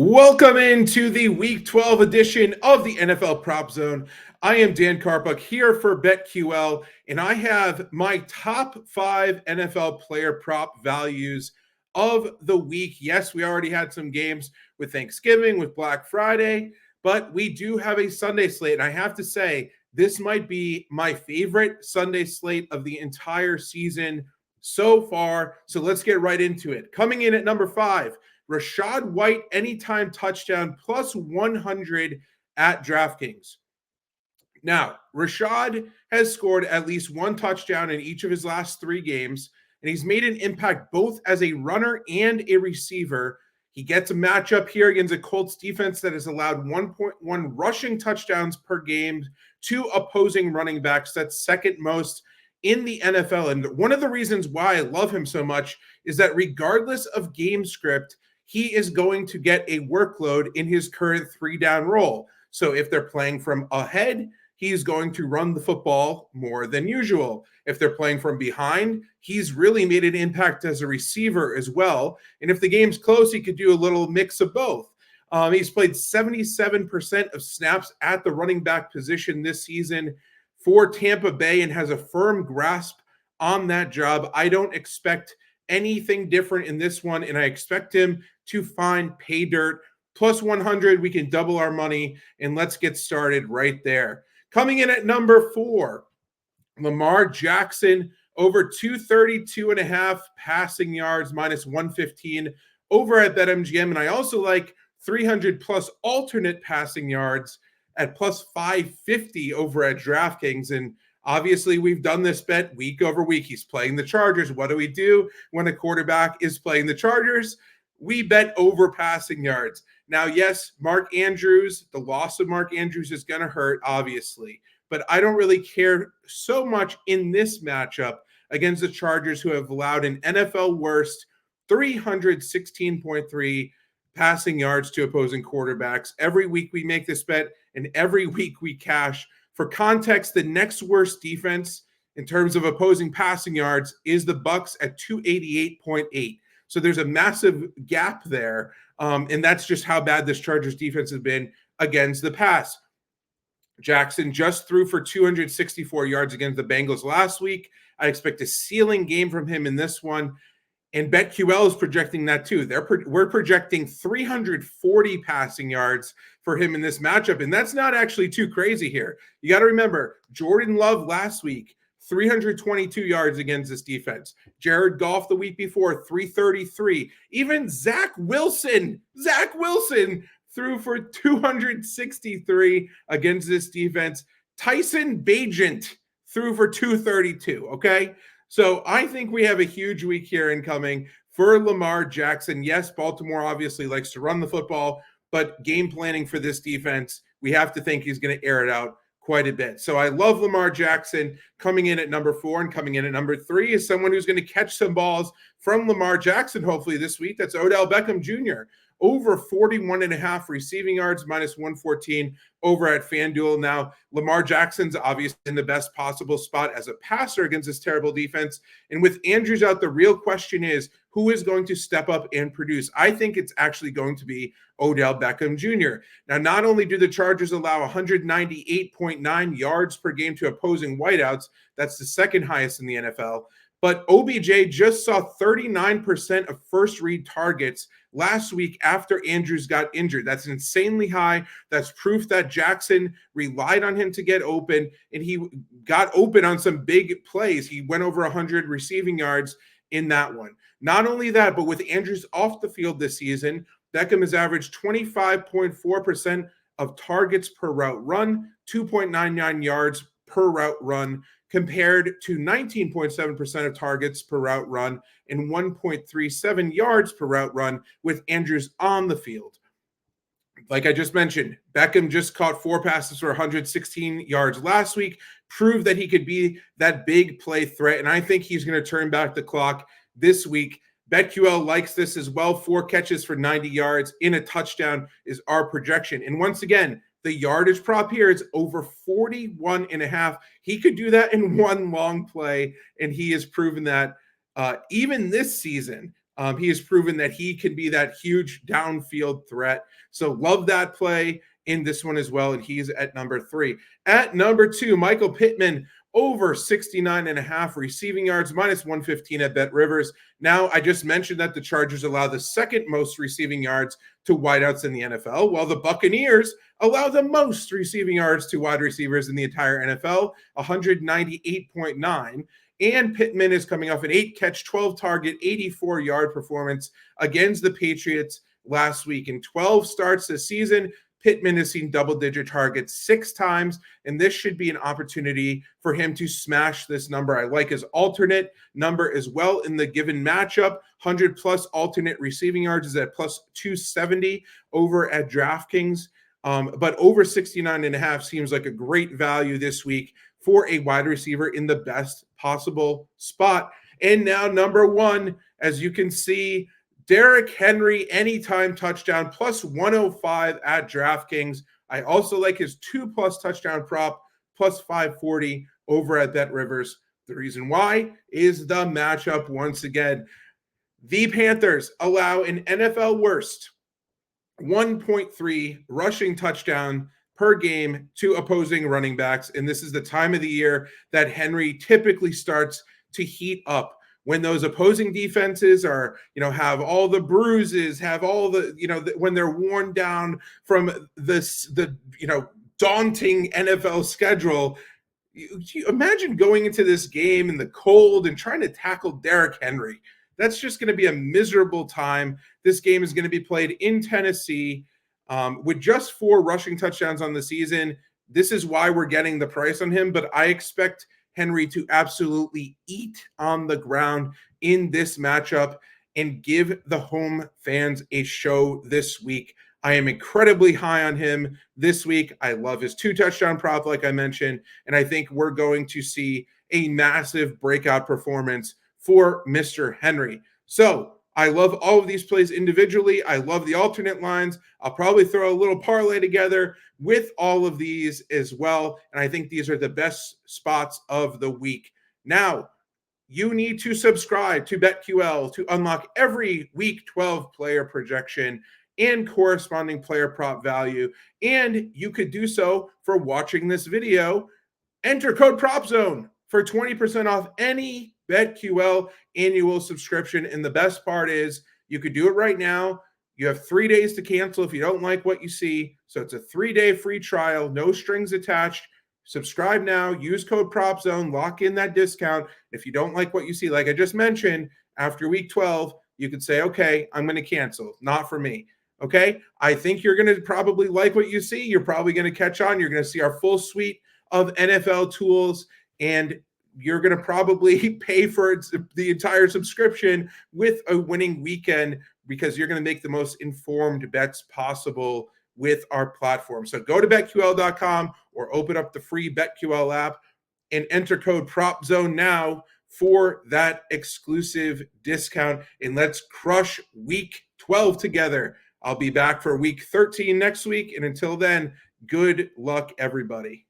Welcome into the Week 12 edition of the NFL Prop Zone. I am Dan Karpuc here for BetQL, and I have my top 5 NFL player prop values of the week. Yes, we already had some games with Thanksgiving, with Black Friday, but we do have a Sunday slate, and I have to say, this might be my favorite Sunday slate of the entire season so far. So let's get right into it. Coming in at number 5, Rachaad White anytime touchdown plus 100 at DraftKings. Now, Rachaad has scored at least one touchdown in each of his last 3 games, and he's made an impact both as a runner and a receiver. He gets a matchup here against a Colts defense that has allowed 1.1 rushing touchdowns per game to opposing running backs. That's second most in the NFL. And one of the reasons why I love him so much is that regardless of game script, he is going to get a workload in his current 3-down role. So if they're playing from ahead, he's going to run the football more than usual. If they're playing from behind, he's really made an impact as a receiver as well. And if the game's close, he could do a little mix of both. He's played 77% of snaps at the running back position this season for Tampa Bay and has a firm grasp on that job. I don't expect anything different in this one, and I expect him to find pay dirt. Plus 100, we can double our money, and let's get started right there. Coming in at number 4, Lamar Jackson, over 232.5 passing yards, minus 115 over at BetMGM. And I also like 300 plus alternate passing yards at plus 550 over at DraftKings. And obviously, we've done this bet week over week. He's playing the Chargers. What do we do when a quarterback is playing the Chargers? We bet over passing yards. Now, yes, Mark Andrews, the loss of Mark Andrews is going to hurt, obviously. But I don't really care so much in this matchup against the Chargers, who have allowed an NFL worst 316.3 passing yards to opposing quarterbacks. Every week we make this bet, and every week we cash. For context, the next worst defense in terms of opposing passing yards is the Bucs at 288.8. So there's a massive gap there, and that's just how bad this Chargers defense has been against the pass. Jackson just threw for 264 yards against the Bengals last week. I expect a ceiling game from him in this one, and BetQL is projecting that too. We're projecting 340 passing yards for him in this matchup, and that's not actually too crazy here. You got to remember, Jordan Love last week, 322 yards against this defense. Jared Goff the week before, 333. Even Zach Wilson threw for 263 against this defense. Tyson Bagent threw for 232, okay? So I think we have a huge week here incoming for Lamar Jackson. Yes, Baltimore obviously likes to run the football, but game planning for this defense, we have to think he's going to air it out quite a bit. So I love Lamar Jackson. Coming in at number 4 and coming in at number 3 is someone who's going to catch some balls from Lamar Jackson hopefully this week. That's Odell Beckham Jr. Over 41.5 receiving yards, minus 114 over at FanDuel. Now, Lamar Jackson's obviously in the best possible spot as a passer against this terrible defense. And with Andrews out, the real question is, who is going to step up and produce? I think it's actually going to be Odell Beckham Jr. Now, not only do the Chargers allow 198.9 yards per game to opposing wideouts, that's the second highest in the NFL, but OBJ just saw 39% of first read targets last week after Andrews got injured. That's insanely high. That's proof that Jackson relied on him to get open, and he got open on some big plays. He went over 100 receiving yards in that one. Not only that, but with Andrews off the field this season, Beckham has averaged 25.4% of targets per route run, 2.99 yards per route run, compared to 19.7% of targets per route run and 1.37 yards per route run with Andrews on the field. Like I just mentioned, Beckham just caught 4 passes for 116 yards last week, proved that he could be that big play threat, and I think he's going to turn back the clock this week. BetQL likes this as well. 4 catches for 90 yards in a touchdown is our projection. And once again, the yardage prop here is over 41.5. He could do that in one long play, and he has proven that even this season. He has proven that he can be that huge downfield threat. So love that play in this one as well. And he's at number 3. At number 2, Michael Pittman, over 69.5 receiving yards, minus 115 at BetRivers. Now, I just mentioned that the Chargers allow the second most receiving yards to wideouts in the NFL, while the Buccaneers allow the most receiving yards to wide receivers in the entire NFL, 198.9. And Pittman is coming off an 8-catch, 12-target, 84-yard performance against the Patriots last week. In 12 starts this season, Pittman has seen double-digit targets 6 times, and this should be an opportunity for him to smash this number. I like his alternate number as well in the given matchup. 100-plus alternate receiving yards is at plus 270 over at DraftKings. But over 69.5 seems like a great value this week for a wide receiver in the best possible spot. And now number 1, as you can see, Derrick Henry, anytime touchdown, plus 105 at DraftKings. I also like his 2+ touchdown prop, plus 540 over at BetRivers. The reason why is the matchup once again. The Panthers allow an NFL worst 1.3 rushing touchdown per game to opposing running backs. And this is the time of the year that Henry typically starts to heat up. When those opposing defenses are, have all the bruises, have all the, when they're worn down from the daunting NFL schedule, you imagine going into this game in the cold and trying to tackle Derrick Henry. That's just going to be a miserable time. This game is going to be played in Tennessee with just 4 rushing touchdowns on the season. This is why we're getting the price on him, but I expect Henry to absolutely eat on the ground in this matchup and give the home fans a show this week. I am incredibly high on him this week. I love his 2-touchdown prop, like I mentioned, and I think we're going to see a massive breakout performance for Mr. Henry. So I love all of these plays individually. I love the alternate lines. I'll probably throw a little parlay together with all of these as well. And I think these are the best spots of the week. Now, you need to subscribe to BetQL to unlock every Week 12 player projection and corresponding player prop value. And you could do so for watching this video. Enter code PropZone for 20% off any BetQL annual subscription. And the best part is you could do it right now. You have 3 days to cancel if you don't like what you see. So it's a 3-day free trial, no strings attached. Subscribe now, use code PropZone, lock in that discount. If you don't like what you see, like I just mentioned, after week 12, you could say, okay, I'm going to cancel. Not for me. Okay. I think you're going to probably like what you see. You're probably going to catch on. You're going to see our full suite of NFL tools, and you're going to probably pay for the entire subscription with a winning weekend because you're going to make the most informed bets possible with our platform. So go to BetQL.com or open up the free BetQL app and enter code PropZone now for that exclusive discount. And let's crush week 12 together. I'll be back for week 13 next week. And until then, good luck, everybody.